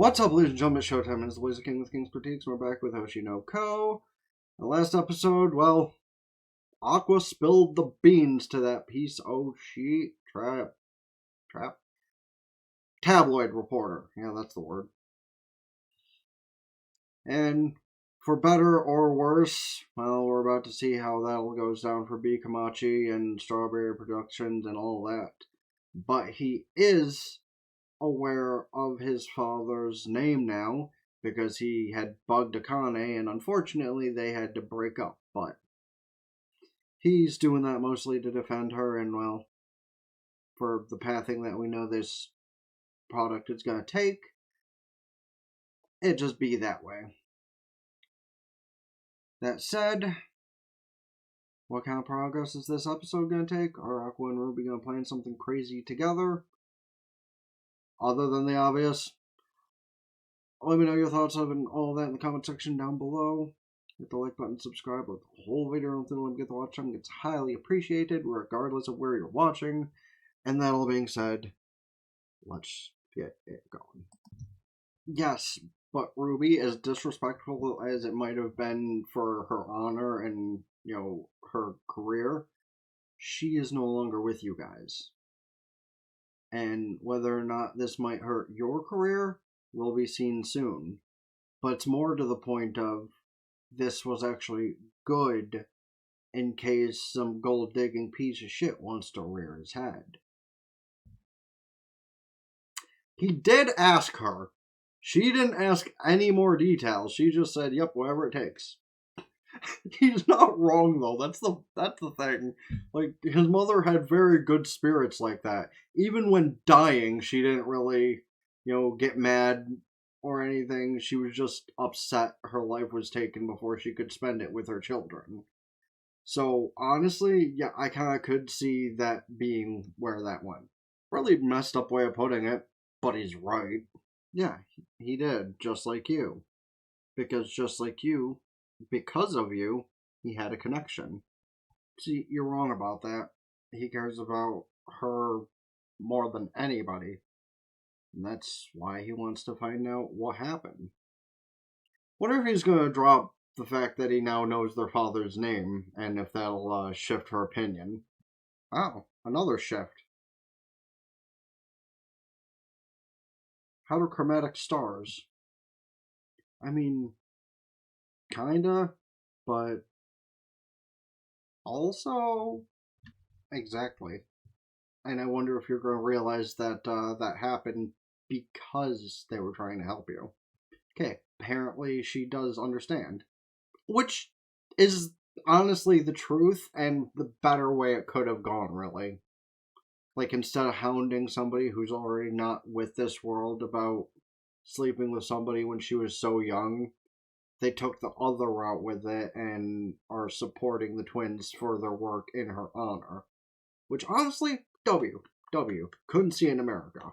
What's up, ladies and gentlemen? It's Showtime, and it's the Blazer King with King's Critiques. We're back with Hoshino. The last episode, well, Aqua spilled the beans to that piece of shit tabloid reporter. Yeah, that's the word. And for better or worse, well, we're about to see how that all goes down for B. Kamachi and Strawberry Productions and all that. But he is aware of his father's name now because he had bugged Akane, and unfortunately they had to break up. But he's doing that mostly to defend her, and well, for the pathing that we know this product is going to take, it just be that way. That said, what kind of progress is this episode going to take? Are Aqua and Ruby going to plan something crazy together? Other than the obvious? Let me know your thoughts on all that in the comment section down below. Hit the like button, subscribe, like the whole video until you get to watch them. It's highly appreciated, regardless of where you're watching. And that all being said, let's get it going. Yes, but Ruby, as disrespectful as it might have been for her honor and, her career, she is no longer with you guys. And whether or not this might hurt your career will be seen soon. But it's more to the point of this was actually good in case some gold-digging piece of shit wants to rear his head. He did ask her. She didn't ask any more details. She just said, yep, whatever it takes. He's not wrong, though. That's the thing. Like, his mother had very good spirits like that. Even when dying, she didn't really, get mad or anything. She was just upset her life was taken before she could spend it with her children. So, honestly, yeah, I kind of could see that being where that went. Really messed up way of putting it, but he's right. Yeah, he did, just like you. Because just like you, because of you, he had a connection. See, you're wrong about that. He cares about her more than anybody. And that's why he wants to find out what happened. Wonder if he's going to drop the fact that he now knows their father's name, and if that'll shift her opinion. Oh, another shift. How do chromatic stars? I mean, kinda, but also exactly. And I wonder if you're going to realize that that happened because they were trying to help you. Okay, apparently she does understand. Which is honestly the truth and the better way it could have gone, really. Like, instead of hounding somebody who's already not with this world about sleeping with somebody when she was so young, they took the other route with it and are supporting the twins for their work in her honor. Which, honestly, W. Couldn't see in America.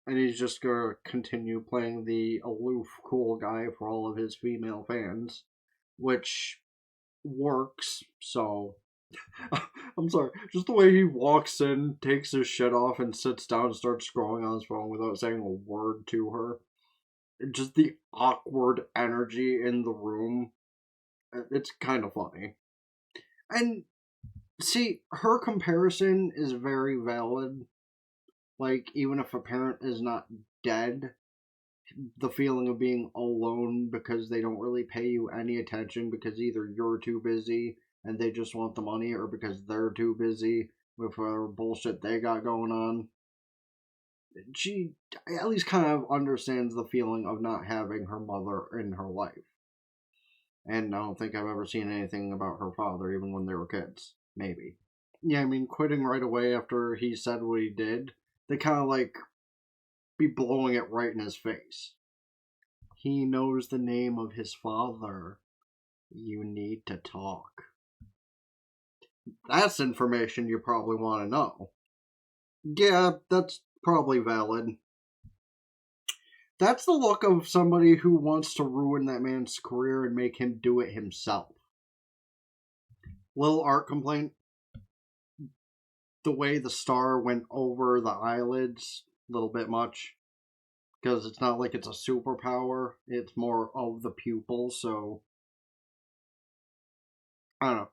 And he's just gonna continue playing the aloof, cool guy for all of his female fans. Which works, so... I'm sorry, just the way he walks in, takes his shit off, and sits down and starts scrolling on his phone without saying a word to her. Just the awkward energy in the room. It's kind of funny. And see, her comparison is very valid. Like, even if a parent is not dead, the feeling of being alone because they don't really pay you any attention because either you're too busy and they just want the money, or because they're too busy with whatever bullshit they got going on. She at least kind of understands the feeling of not having her mother in her life. And I don't think I've ever seen anything about her father, even when they were kids. Maybe. Yeah, I mean, quitting right away after he said what he did, they kind of be blowing it right in his face. He knows the name of his father. You need to talk. That's information you probably want to know. Yeah, that's probably valid. That's the look of somebody who wants to ruin that man's career and make him do it himself. Little art complaint. The way the star went over the eyelids, a little bit much. because it's not like it's a superpower. It's more of the pupil, so I don't know.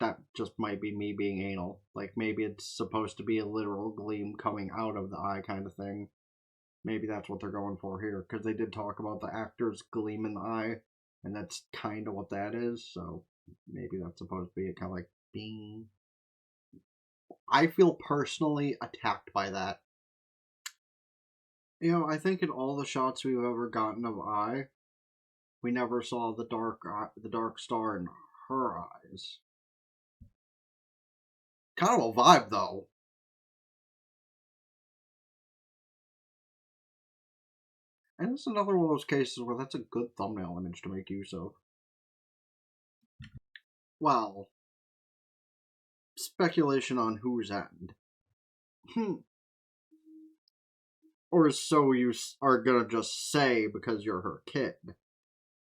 That just might be me being anal. Like maybe it's supposed to be a literal gleam coming out of the eye kind of thing. Maybe that's what they're going for here, because they did talk about the actor's gleam in the eye, and that's kind of what that is. So maybe that's supposed to be a kind of like bing. I feel personally attacked by that. I think in all the shots we've ever gotten of Eye, we never saw the dark star in her eyes. Kind of a vibe, though. And it's another one of those cases where that's a good thumbnail image to make use of. Well, speculation on whose end. Or so you are gonna just say because you're her kid.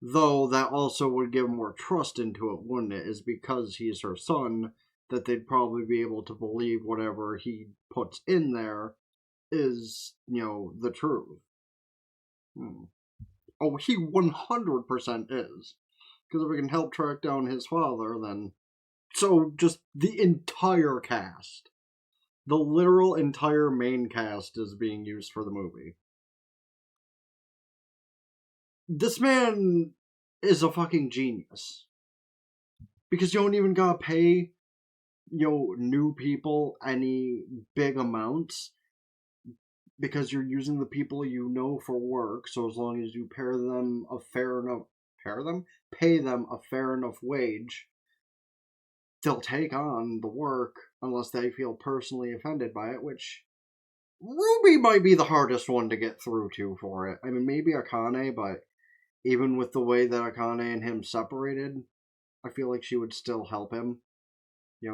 Though that also would give more trust into it, wouldn't it? Is because he's her son that they'd probably be able to believe whatever he puts in there is, the truth. Oh, he 100% is. Because if we can help track down his father, then. So, just the entire cast. The literal entire main cast is being used for the movie. This man is a fucking genius. Because you don't even gotta pay, new people any big amounts. Because you're using the people you know for work, so as long as you pay them a fair enough wage, they'll take on the work unless they feel personally offended by it, which Ruby might be the hardest one to get through to for it. I mean, maybe Akane, but even with the way that Akane and him separated, I feel like she would still help him.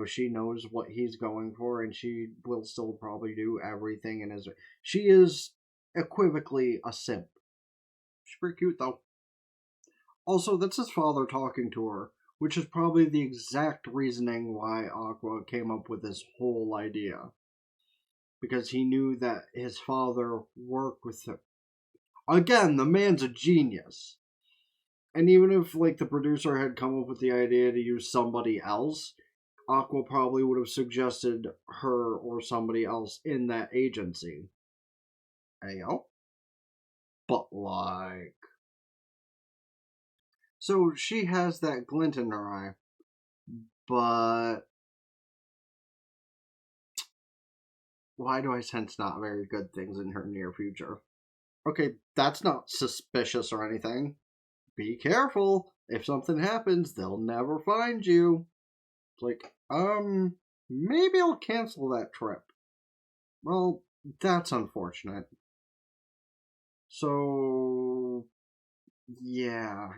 She knows what he's going for, and she will still probably do everything in his. She is equivocally a simp. She's pretty cute, though. Also, that's his father talking to her, which is probably the exact reasoning why Aqua came up with this whole idea. Because he knew that his father worked with him. Again, the man's a genius. And even if, the producer had come up with the idea to use somebody else, Aqua probably would have suggested her or somebody else in that agency. Ayo. But so she has that glint in her eye, but why do I sense not very good things in her near future? Okay, that's not suspicious or anything. Be careful. If something happens, they'll never find you. It's maybe I'll cancel that trip. Well, that's unfortunate. So, yeah.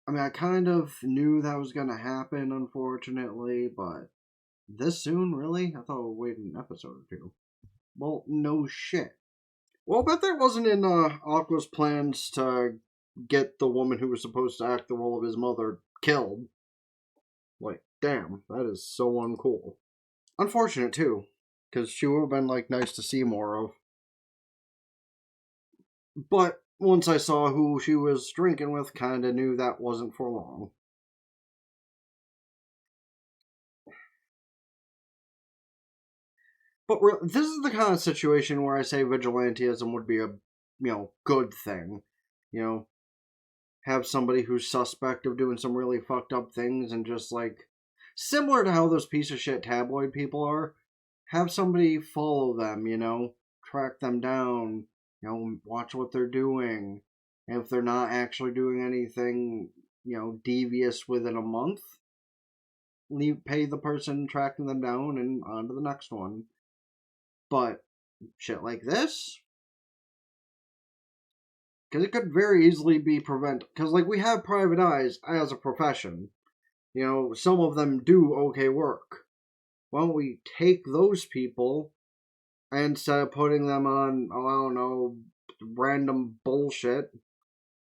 I mean, I kind of knew that was going to happen, unfortunately, but this soon, really? I thought we'd wait an episode or two. Well, no shit. Well, I bet that wasn't in Aqua's plans to get the woman who was supposed to act the role of his mother killed. Damn, that is so uncool. Unfortunate, too, because she would have been, nice to see more of. But once I saw who she was drinking with, kinda knew that wasn't for long. But this is the kind of situation where I say vigilantism would be a, good thing. Have somebody who's suspect of doing some really fucked up things and just, similar to how those piece of shit tabloid people are, have somebody follow them, track them down, watch what they're doing. And if they're not actually doing anything, devious within a month, pay the person tracking them down and on to the next one. But shit like this, because it could very easily be prevented. Because we have private eyes as a profession. Some of them do okay work. Why don't we take those people and instead of putting them on, I don't know, random bullshit?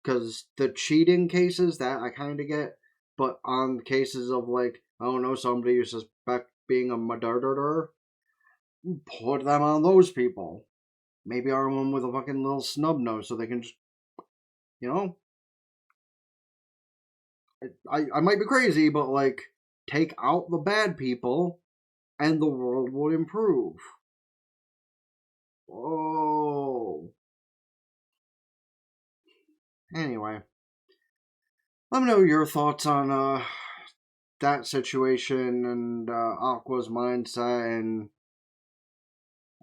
Because the cheating cases, that I kind of get. But on cases of, I don't know, somebody you suspect being a murderer, put them on those people. maybe arm them with a fucking little snub nose so they can just, you know, I might be crazy, but like, take out the bad people and the world would improve. Oh. Anyway, let me know your thoughts on that situation and Aqua's mindset, and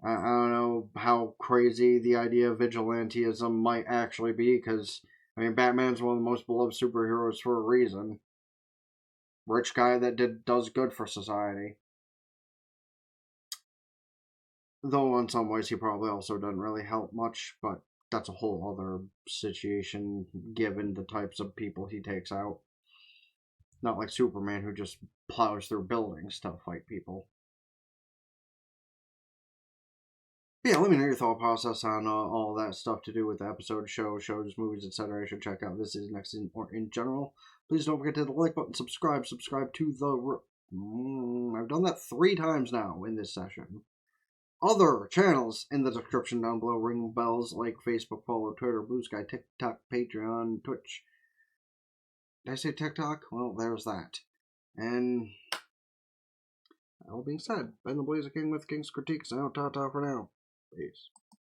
I don't know how crazy the idea of vigilantism might actually be, because, I mean, Batman's one of the most beloved superheroes for a reason. Rich guy that does good for society. Though in some ways he probably also doesn't really help much, but that's a whole other situation given the types of people he takes out. Not like Superman, who just plows through buildings to fight people. But yeah, let me know your thought process on all that stuff to do with the episode, shows, movies, etc. I should check out this is next in, or in general. Please don't forget to hit the like button, subscribe to the. I've done that 3 times now in this session. Other channels in the description down below. Ring bells like Facebook, follow, Twitter, Blue Sky, TikTok, Patreon, Twitch. Did I say TikTok? Well, there's that. And that all being said, Ben the Blazer King with King's Critiques. Now, ta-ta for now. Peace.